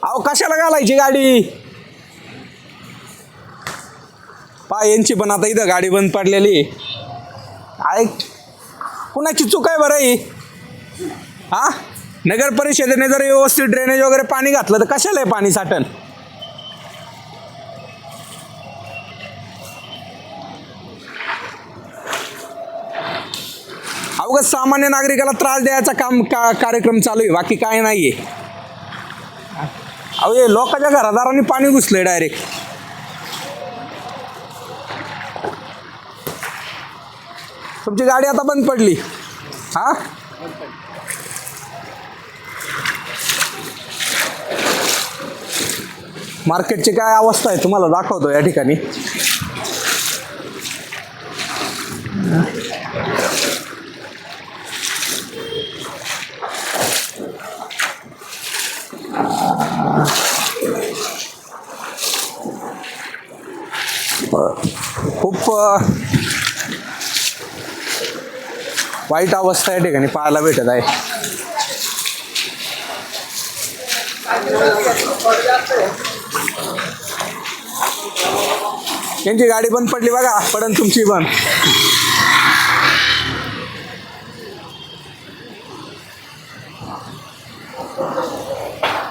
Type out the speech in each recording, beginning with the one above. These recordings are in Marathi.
अहो कशाला घालायची गाडी? पा यांची पण आता इथं गाडी बंद पडलेली आहे. कुणाची चूक आहे बरं ही? हा, नगर परिषदेने जर व्यवस्थित ड्रेनेज वगैरे पाणी घातलं तर कशाला आहे पाणी साठण? अवघड सामान्य नागरिकाला त्रास द्यायचा कार्यक्रम चालू आहे, बाकी काय नाहीये. अहो हे लोकांच्या घरादारांनी पाणी घुसलंय डायरेक्ट. तुमची गाडी आता बंद पडली. हा, मार्केटची काय अवस्था आहे तुम्हाला दाखवतो या ठिकाणी. खूप वाईट अवस्था या ठिकाणी पाहायला भेटत आहे. यांची गाडी बंद पडली बघा, पडन तुमची बंद.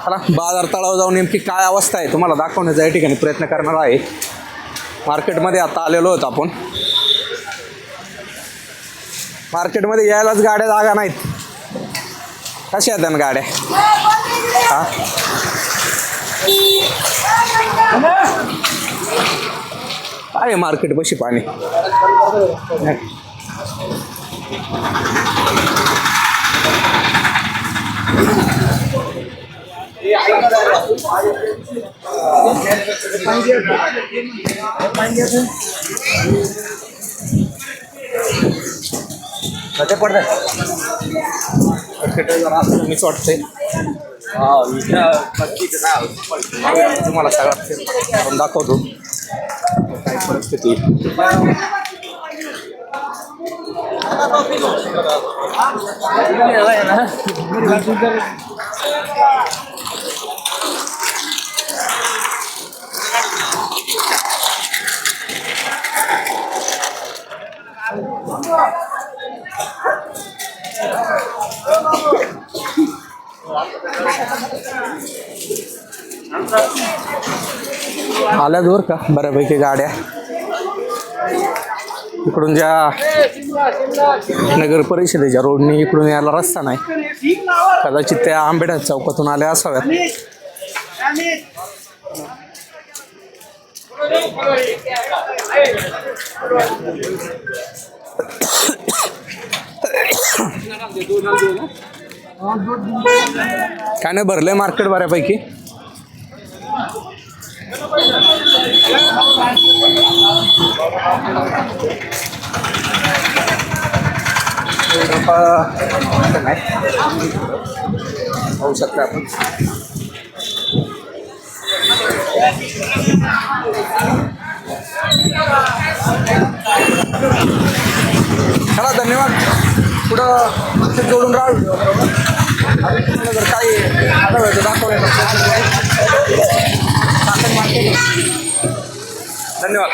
चला बाजार तळावर जाऊन नेमकी काय अवस्था आहे तुम्हाला दाखवण्याचा या ठिकाणी प्रयत्न करणार आहे. मार्केटमध्ये आता आलेलो होतो आपण. मार्केटमध्ये यायलाच गाड्या जागा नाहीत. कशा आहेत गाड्या? हा, काय मार्केट पशी पाणी. मीच वाटतंय तुम्हाला सगळं दाखवतो काय परिस्थिती. आल्या दूर का बऱ्यापैकी गाड्या. इकडून ज्या नगर परिषदेच्या रोडने इकडून यायला रस्ता नाही, कदाचित त्या आंबेडकर चौकातून आल्या असाव्यात. काय नाही भरलंय मार्केट बऱ्यापैकी. होऊ शकतं आपण. चला धन्यवाद. पुढं जोडून राहू जर काही दाखवलं. धन्यवाद.